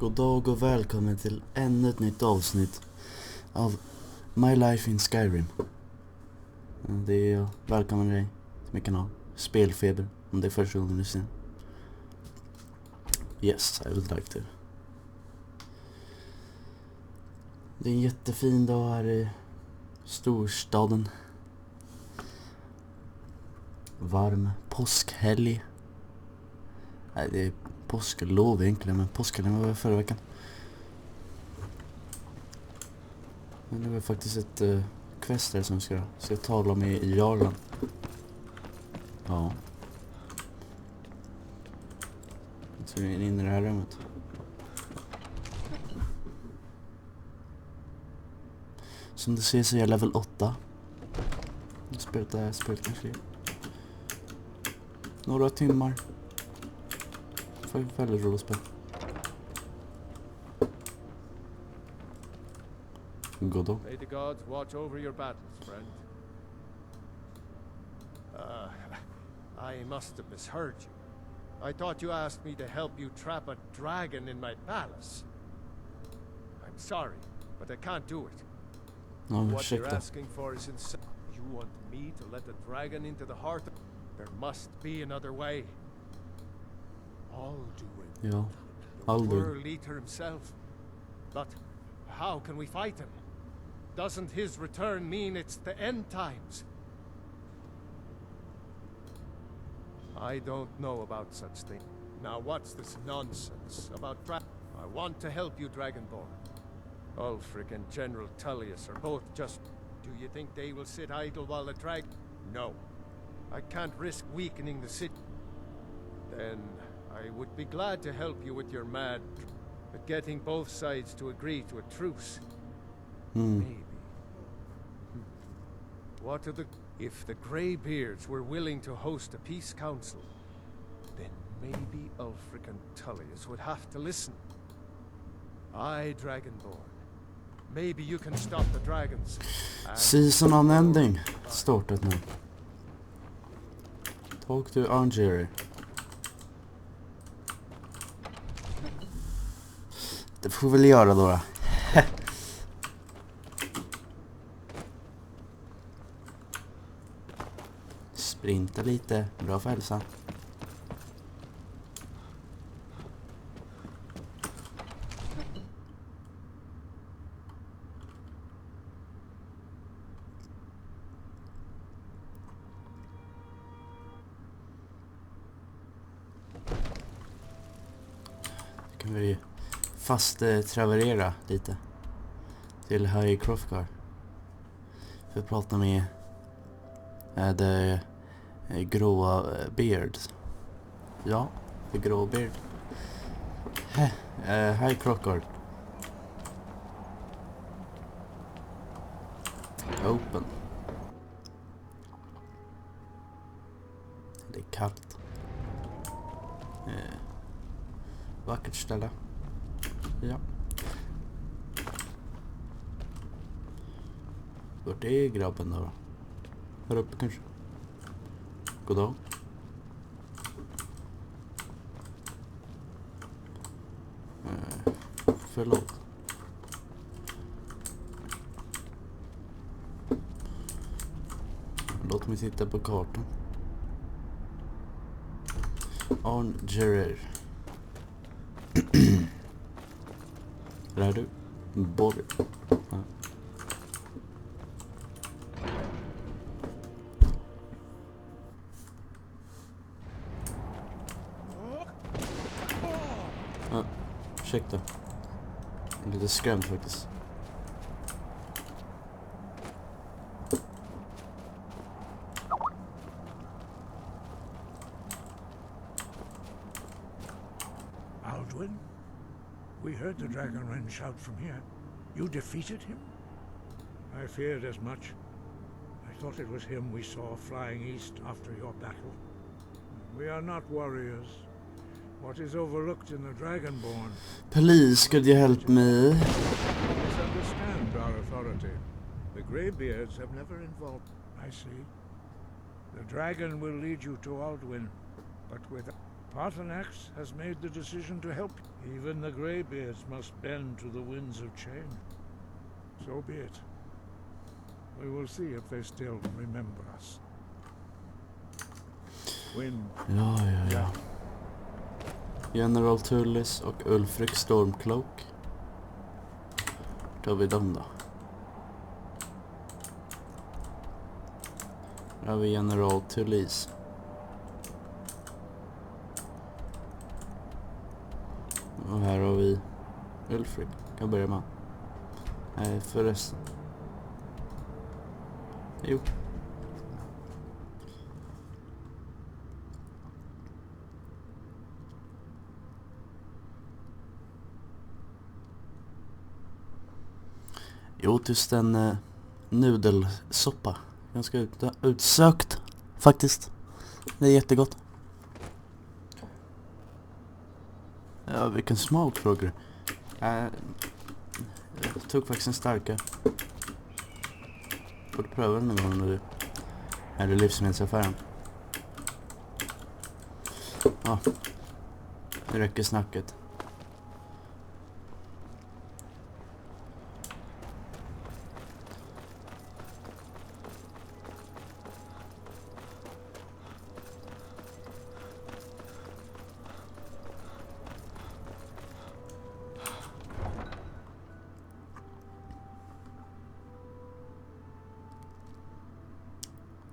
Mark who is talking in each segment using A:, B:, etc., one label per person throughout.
A: God dag och välkommen till ännu ett nytt avsnitt av My Life in Skyrim. Det är jag. Välkommen dig till min kanal Spelfeber, om det är första gången du ser. Yes, I would like to. Det är en jättefin dag här i storstaden. Varm påskhelg. Nej, det är påsklov egentligen, men påskhelgen var förra veckan. Men det var faktiskt ett quest där som ska tala med Jarlan. Ja. Så vi är inne i det här rummet. Som du ser så är jag level 8. Jag har spelat det här spelet kanske några timmar. Det var väldigt roligt spel. Goddag.
B: May the gods watch over your battles, friend. I must have misheard you. I thought you asked me to help you trap a dragon in my palace. I'm sorry, but I can't do it. What you're asking for is insane. You want me to let the dragon into the heart of... There must be another way. I'll do it.
A: Ja, I'll do it.
B: The leader himself. But how can we fight him? Doesn't his return mean it's the end times? I don't know about such things. Now what's this nonsense about I want to help you, Dragonborn. Ulfric and General Tullius are both just... Do you think they will sit idle while the No. I can't risk weakening the city. Then I would be glad to help you with your mad... But getting both sides to agree to a truce. Maybe. What are the... If the Greybeards were willing to host a peace council, then maybe Ulfric and Tullius would have to listen. I, Dragonborn. Maybe you can stop the dragons.
A: Season on ending. Startat nu. Talk to Jerry. Det får väl göra då. Sprinta lite. Bra för hälsan. Kan vi fast traverera lite till High Crofgar för att prata med det gråa Beard. Ja, det gråa Beard. High Crofgar. Open. Det är kallt. Vackert ställe. Ja. Vart är grabben då? Här uppe kanske. Goddag. Förlåt. Låt mig titta på kartan. Arngerer. Där är du. Borg. Ja. Ursäkta. Jag är lite skrämd faktiskt.
C: Aldwin? We heard the Dragonren shout from here. You defeated him? I feared as much. I thought it was him we saw flying east after your battle. We are not warriors. What is overlooked in the Dragonborn?
A: Please, could you help me?
C: Misunderstand our authority. The Greybeards have never involved... I see. The dragon will lead you to Aldwin, but with... Parthenax has made the decision to help. Even the Greybeards must bend to the winds of change. So be it. We will see if they still remember us. Wind.
A: Ja. General Tullis och Ulfric Stormcloak. Tar vi dem då. Här har vi General Tullis. Och här har vi Ulfric. Kan börja med. Nej, förresten. Jo. Jag åt just en nudelsoppa. Ganska utsökt faktiskt. Det är jättegott. Ja, vilken smak, frågar du? Jag tog faktiskt en starkare. Borde pröva den en gång när du är i livsmedelsaffären. Ja, det räcker snacket.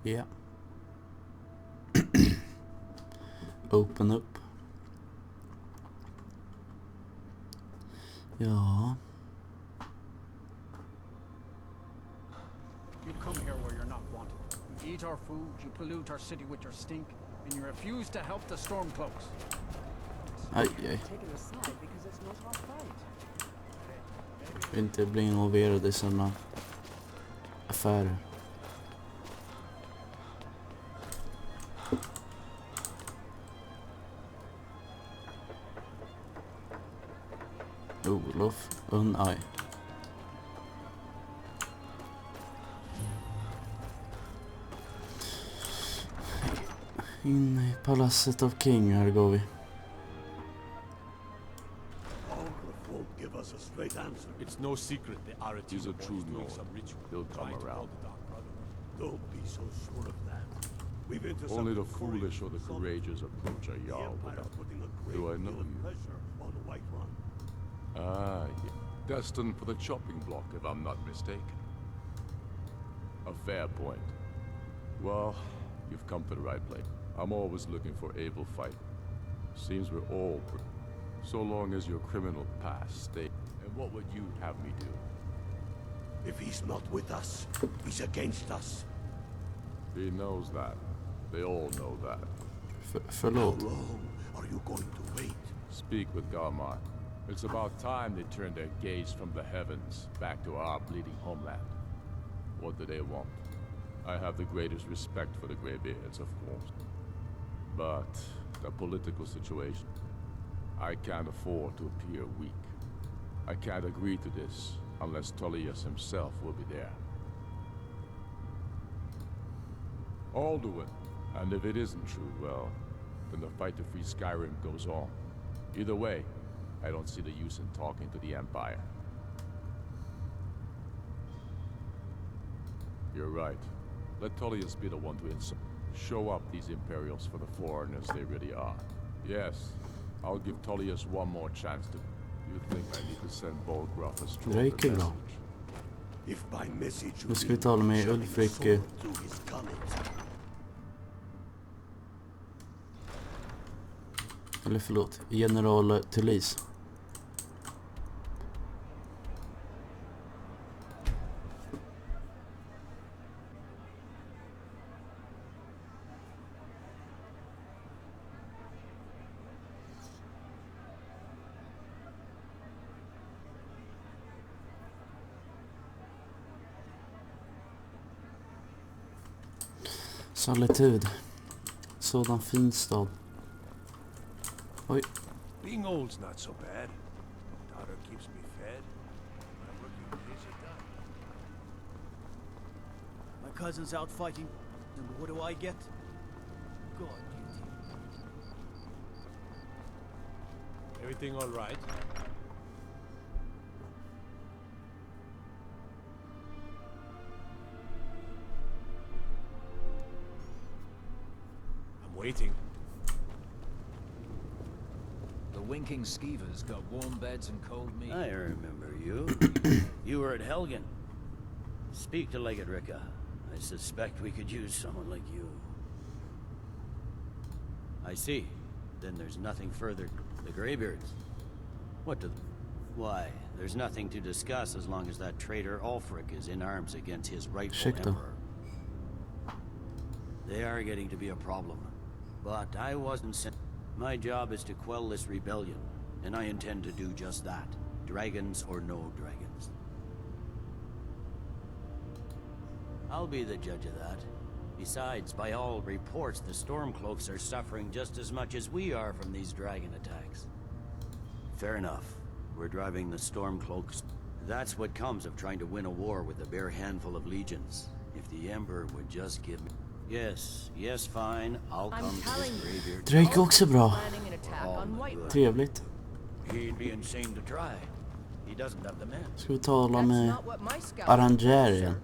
A: Ja. Open up. Ja.
D: You come here where you're not wanted. You eat our food, you pollute our city with your stink, and you refuse to help the Stormcloaks.
A: Aj. Inte bli involverad i såna affärer. Olof Unaj. In i palatset av King, här går vi.
B: It's no secret the Aratil
E: He's a true
B: doing
E: Nord.
B: some ritual.
E: He'll come
B: trying to
E: around.
B: call the Dark Brother.
F: Don't be so sure of that. We've intercepted
E: Only the foolish or the courageous approach a Jarl without. Do I know you?
F: On the White Run.
E: Ah, yeah. Destined for the chopping block, if I'm not mistaken. A fair point. Well, you've come to the right place. I'm always looking for able fight. Seems we're all so long as your criminal past stay. And what would you have me do?
F: If he's not with us, he's against us.
E: He knows that. They all know that.
F: How
A: Förlåt.
F: long are you going to wait?
E: Speak with Galmar. It's about time they turned their gaze from the heavens back to our bleeding homeland. What do they want? I have the greatest respect for the Greybeards, of course. But the political situation, I can't afford to appear weak. I can't agree to this unless Tullius himself will be there. Alduin, and if it isn't true, well, then the fight to free Skyrim goes on. Either way, I don't see the use in talking to the Empire. You're right. Let Tullius be the one to show up these Imperials for the foreigners they really are. Yes, I'll give Tullius one more chance to... You think I need to send Bolgraf a stronger
A: Det gick ju bra.
E: message?
F: If by message
A: Nu ska vi tala med Ulfric.
F: through his gullet.
A: Eller förlåt, General Tullis. Solitud. Sådan fin stad. Oj.
B: Being old's not so bad. Daughter keeps me fed. My working days are done.
D: My cousin's out fighting, and what do I get? God duty.
E: Everything all right?
F: I'm waiting.
G: The winking skeevers got warm beds and cold meat.
H: I remember you. You were at Helgen. Speak to Legate Ricka. I suspect we could use someone like you. I see. Then there's nothing further. The Greybeards. What do... Why, there's nothing to discuss as long as that traitor Ulfric is in arms against his rightful
A: Ursäkta.
H: emperor. They are getting to be a problem. But I wasn't sent... My job is to quell this rebellion, and I intend to do just that. Dragons or no dragons. I'll be the judge of that. Besides, by all reports, the Stormcloaks are suffering just as much as we are from these dragon attacks. Fair enough. We're driving the Stormcloaks. That's what comes of trying to win a war with a bare handful of legions. If the Emperor would just give me... Yes, fine. I'll come to this graveyard.
A: Drake är också bra.
I: Planning an attack on White.
A: Trevligt.
H: He'd be insane to try. He doesn't have the men.
A: Ska vi tala
I: That's
A: med
I: not what my scouts
A: Arranger igen?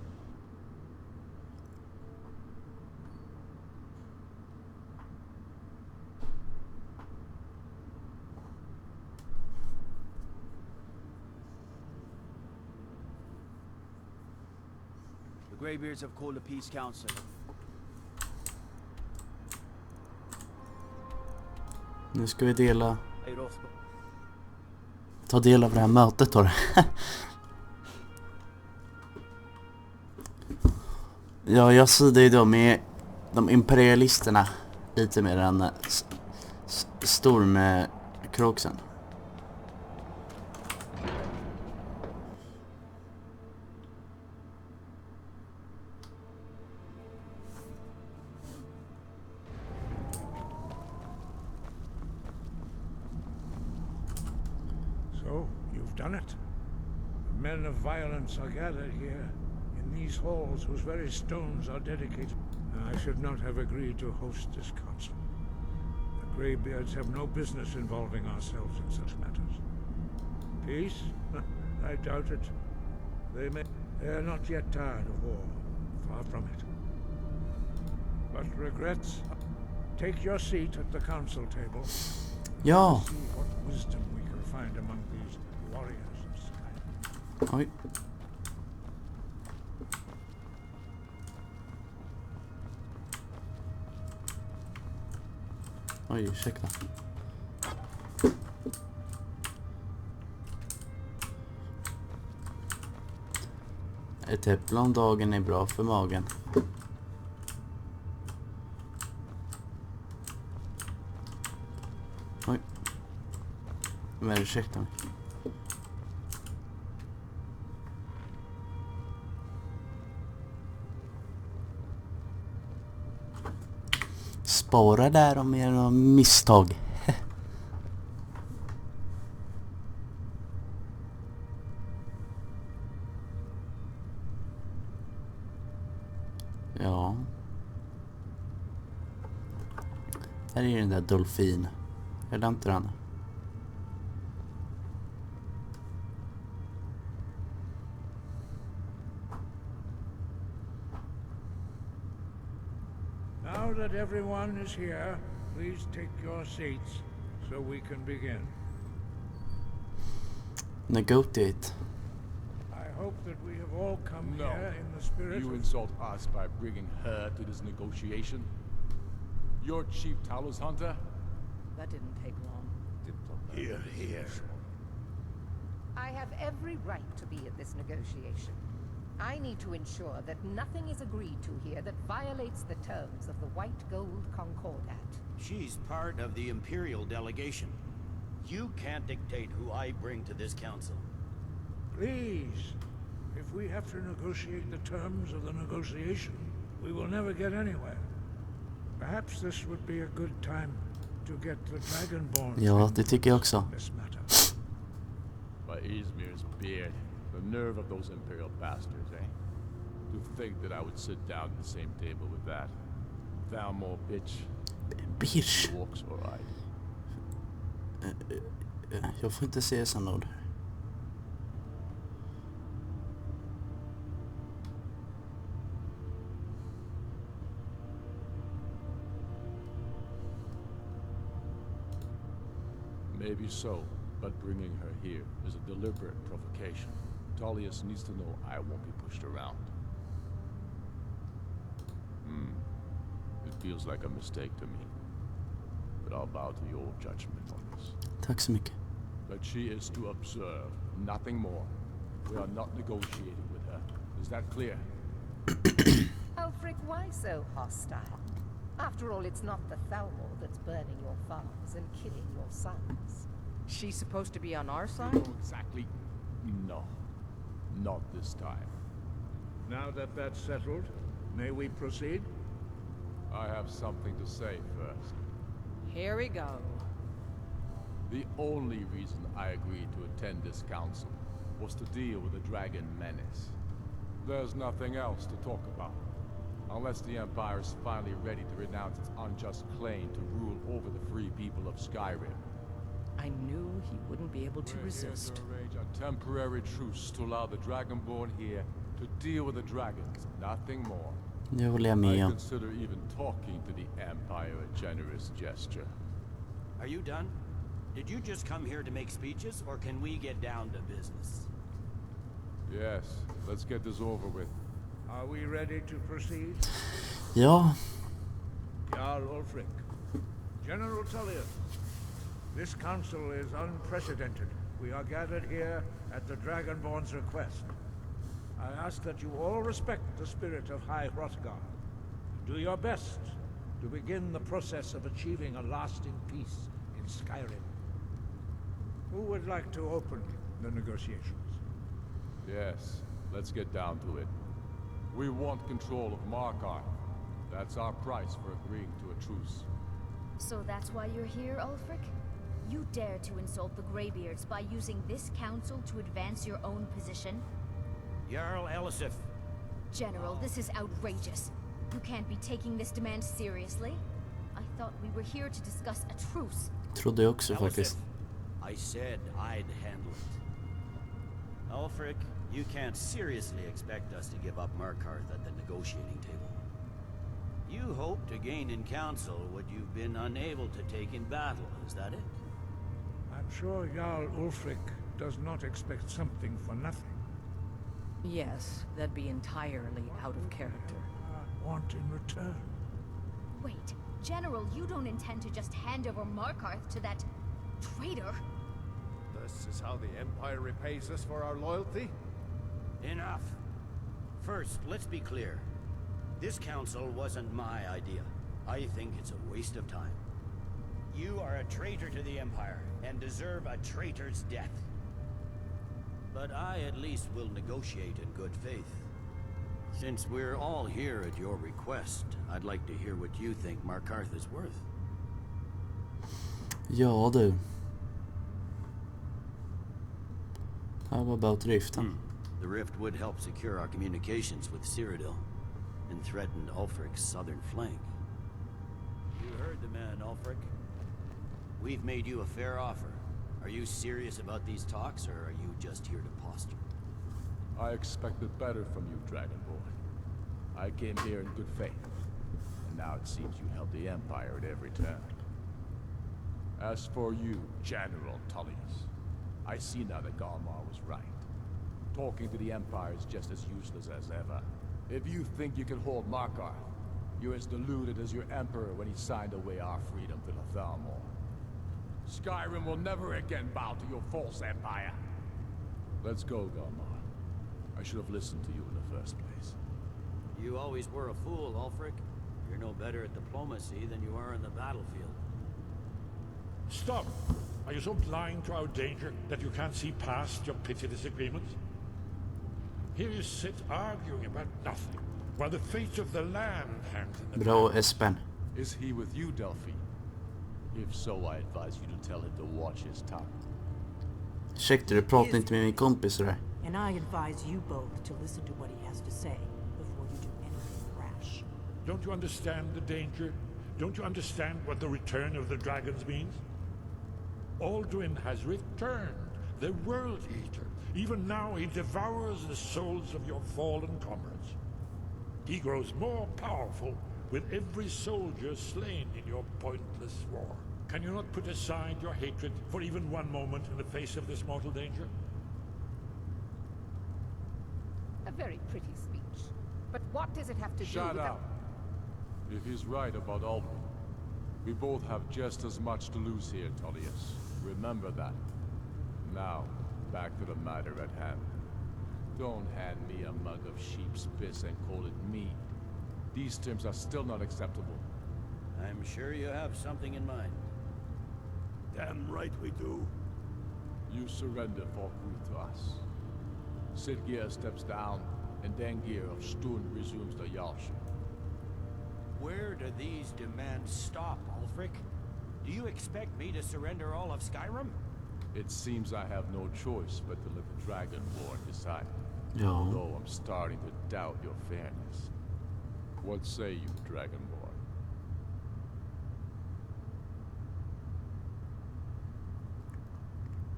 G: The Greybeards have called a peace council.
A: Nu ska vi dela...
G: Hey, Rothko.
A: Ta del av det här mötet då. Ja, jag sidar ju då med de imperialisterna lite mer än Stormkroksen.
C: So, you've done it. The men of violence are gathered here, in these halls whose very stones are dedicated. I should not have agreed to host this council. The Greybeards have no business involving ourselves in such matters. Peace? I doubt it. They are not yet tired of war. Far from it. But regrets? Take your seat at the council table.
A: Ja.
C: See what wisdom we can find among these warriors of Skyrim.
A: Oj. Oj, ursäkta. Ett äpple om dagen är bra för magen. Oj. Men ursäkta mig. Spara där om det är något misstag. Ja. Här är den där dolfin. Är det inte den?
C: Now that everyone is here, please take your seats so we can begin.
A: Negotiate.
C: I hope that we have all come
E: No.
C: here in the spirit
E: You
C: of...
E: insult us by bringing her to this negotiation? Your chief Talos hunter?
I: That didn't take long.
F: Here.
J: I have every right to be at this negotiation. I need to ensure that nothing is agreed to here that violates the terms of the White Gold Concordat.
H: She's part of the Imperial delegation. You can't dictate who I bring to this council.
C: Please, if we have to negotiate the terms of the negotiation, we will never get anywhere. Perhaps this would be a good time to get the Dragonborn.
A: Ja, det tycker jag också.
C: This matter.
E: By Izmir's beard. The nerve of those Imperial bastards, eh? To think that I would sit down at the same table with that. Thalmor bitch.
A: Bitch.
E: Walks alright.
A: Jag får inte se sannord.
E: Maybe so, but bringing her here is a deliberate provocation. Tullius needs to know I won't be pushed around. It feels like a mistake to me. But I'll bow to your judgment on this.
A: Tack så mycket.
E: But she is to observe, nothing more. We are not negotiating with her. Is that clear?
J: Ulfric, why so hostile? After all, it's not the Thalmor that's burning your farms and killing your sons.
I: She's supposed to be on our side?
E: No, exactly. No. Not this time.
C: Now that that's settled, may we proceed?
E: I have something to say first.
I: Here we go.
E: The only reason I agreed to attend this council was to deal with the dragon menace. There's nothing else to talk about. Unless the Empire is finally ready to renounce its unjust claim to rule over the free people of Skyrim.
I: I knew he wouldn't be able to resist.
E: We're here to arrange a temporary truce to allow the Dragonborn here to deal with the dragons, nothing more.
A: Det håller jag med
E: I
A: om.
E: consider even talking to the Empire a generous gesture.
H: Are you done? Did you just come here to make speeches, or can we get down to business?
E: Yes, let's get this over with.
C: Are we ready to proceed?
A: Ja,
C: Jarl Ulfric, General Tullius, this council is unprecedented. We are gathered here at the Dragonborn's request. I ask that you all respect the spirit of High Hrothgar. Do your best to begin the process of achieving a lasting peace in Skyrim. Who would like to open the negotiations?
E: Yes, let's get down to it. We want control of Markarth. That's our price for agreeing to a truce.
K: So that's why you're here, Ulfric? You dare to insult the Greybeards by using this council to advance your own position?
H: Jarl Elisif.
K: General, this is outrageous. You can't be taking this demand seriously. I thought we were here to discuss a truce.
A: trodde jag också
H: Elisif,
A: faktiskt.
H: I said I'd handle it. Ulfric, you can't seriously expect us to give up Markarth at the negotiating table. You hope to gain in council what you've been unable to take in battle, is that it?
C: I'm sure Jarl Ulfric does not expect something for nothing.
I: Yes, that'd be entirely out of character.
C: Want in return?
K: Wait, General, you don't intend to just hand over Markarth to that traitor?
B: This is how the Empire repays us for our loyalty?
H: Enough. First, let's be clear. This council wasn't my idea. I think it's a waste of time. You are a traitor to the Empire, and deserve a traitor's death. But I at least will negotiate in good faith. Since we're all here at your request, I'd like to hear what you think Markarth is worth.
A: Ja du. How about Riften?
H: The rift would help secure our communications with Cyrodiil, and threatened Ulfric's southern flank. You heard the man, Ulfric. We've made you a fair offer. Are you serious about these talks, or are you just here to posture?
E: I expected better from you, Dragonborn. I came here in good faith, and now it seems you help the Empire at every turn. As for you, General Tullius, I see now that Galmar was right. Talking to the Empire is just as useless as ever. If you think you can hold Markarth, you're as deluded as your Emperor when he signed away our freedom to the Thalmor. Skyrim will never again bow to your false empire. Let's go, Galmar. I should have listened to you in the first place.
H: You always were a fool, Ulfric. You're no better at diplomacy than you are in the battlefield.
L: Stop! Are you so blind to our danger that you can't see past your petty disagreements? Here you sit arguing about nothing, while the fate of the land hangs in the
A: Bra
L: balance.
A: Espen.
E: Is he with you, Delphi? If so, I advise you to tell him to watch his tongue.
A: Ursäkta, du pratar inte med min kompis sådär.
M: And I advise you both to listen to what he has to say before you do anything rash.
L: Don't you understand the danger? Don't you understand what the return of the dragons means? Alduin has returned, the World Eater. Even now he devours the souls of your fallen comrades. He grows more powerful with every soldier slain in your pointless war. Can you not put aside your hatred for even one moment in the face of this mortal danger?
J: A very pretty speech. But what does it have to do
E: Shut
J: with
E: up! If he's right about Alduin, we both have just as much to lose here, Tullius. Remember that. Now, back to the matter at hand. Don't hand me a mug of sheep's piss and call it mead. These terms are still not acceptable.
H: I'm sure you have something in mind.
F: Damn right we do.
E: You surrender Falkruth to us. Sidgeir steps down, and Dengir of Stun resumes the Jarlship.
H: Where do these demands stop, Ulfric? Do you expect me to surrender all of Skyrim?
E: It seems I have no choice but to let the Dragonborn decide.
A: Ja.
E: Although I'm starting to doubt your fairness. What say you, Dragonborn?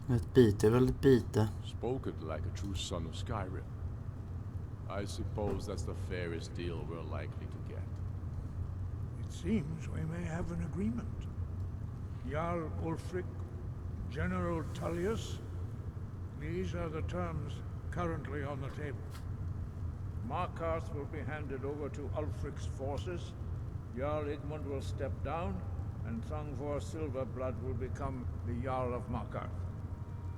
A: Ett byte är väl ett byte.
E: Spoken like a true son of Skyrim. I suppose that's the fairest deal we're likely to get.
C: It seems we may have an agreement. Jarl Ulfric, General Tullius, these are the terms currently on the table. Markarth will be handed over to Ulfric's forces, Jarl Igmund will step down, and Thangvor Silverblood will become the Jarl of Markarth.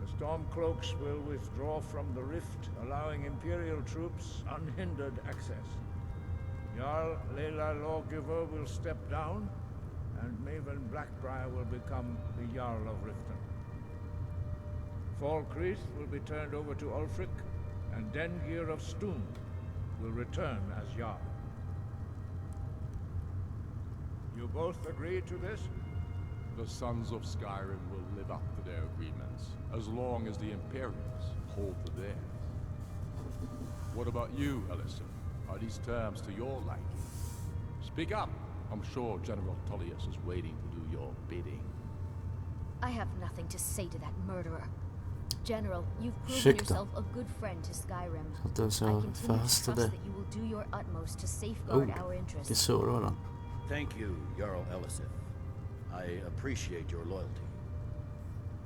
C: The Stormcloaks will withdraw from the rift, allowing Imperial troops unhindered access. Jarl Leila Lawgiver will step down, and Maven Blackbriar will become the Jarl of Riften. Falkreath will be turned over to Ulfric, and Dengir of Stun will return as Jarl. You both agree to this?
E: The Sons of Skyrim will live up to their agreements, as long as the Imperials hold to theirs. What about you, Ellison? Are these terms to your liking? Speak up! I'm sure General Tullius is waiting to do your bidding.
K: I have nothing to say to that murderer. General, you've proven
A: Ursäkta.
K: yourself a good friend to Skyrim.
A: Att det
K: I
A: så
K: continue to trust
A: fastade.
K: that you will do your utmost to safeguard our
A: Vilket
K: interests.
A: sår var den?
H: Thank you, Jarl Elisif. I appreciate your loyalty.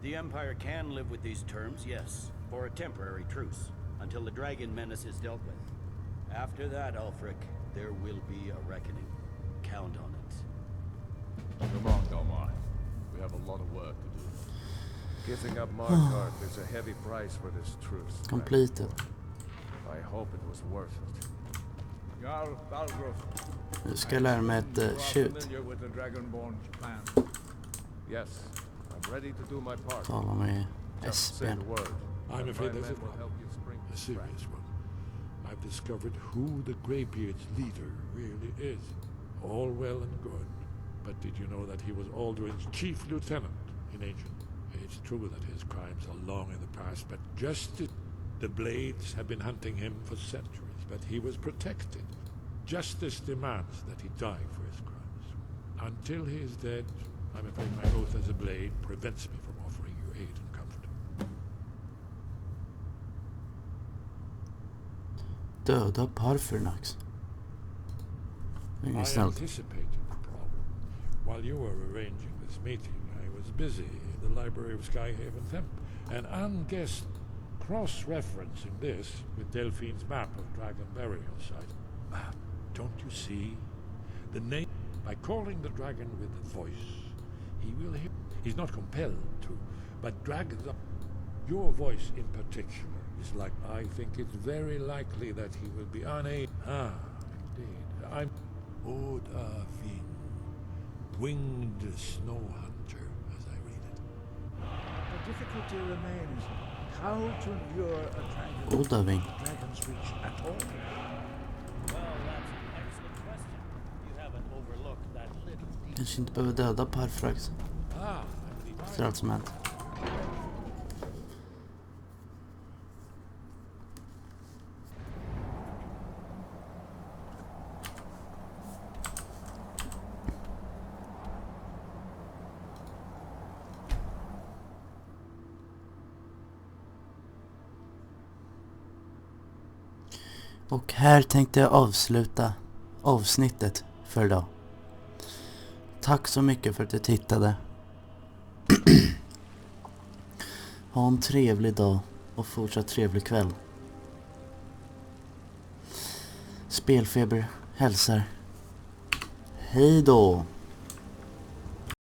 H: The Empire can live with these terms, yes, for a temporary truce, until the dragon menace is dealt with. After that, Ulfric, there will be a reckoning. Count on it.
E: Come on, Delmar. We have a lot of work to do.
B: Giving up Markarth is a heavy price for this truce.
A: Completed.
B: I hope it was worth it.
C: Jarl Balgruuf.
A: Nu ska jag lära mig ett tjut.
C: Familiar with the Dragonborn's plan.
B: Yes, I'm ready to do my part.
A: Tala med
B: Just say
A: Esbjörn.
B: the word.
L: I'm
B: and
L: afraid
B: my
L: that's
B: men
L: a
B: will help you spring
L: A
B: this
L: serious
B: trap.
L: one. I've discovered who the Greybeard's leader really is. All well and good. But did you know that he was Alduin's chief lieutenant in ancient? It's true that his crimes are long in the past, but justice... The Blades have been hunting him for centuries, but he was protected. Justice demands that he die for his crimes. Until he is dead, I'm afraid my oath as a Blade prevents me from offering you aid and comfort.
A: Döda Parfernax.
L: I
A: Inget snällt.
L: anticipated the problem. While you were arranging this meeting, I was busy in the library of Skyhaven Temp, and unguessed cross-referencing this with Delphine's map of Dragon Burial Site. Don't you see? The name... By calling the dragon with the voice, he will hear... He's not compelled to, but dragons are... Your voice in particular is like... I think it's very likely that he will be unable... Indeed. I'm... Odafin, winged snow hunter, as I read it.
C: The difficulty remains how to lure a dragon
A: Odafin.
C: to Dragon's Reach at all.
H: Well, that's an excellent question. You haven't overlooked that little detail.
A: Kanske inte behöver döda Parfrax. Efter allt som hänt. Och här tänkte jag avsluta avsnittet för idag. Tack så mycket för att du tittade. Ha en trevlig dag och fortsatt trevlig kväll. Spelfeber hälsar. Hej då!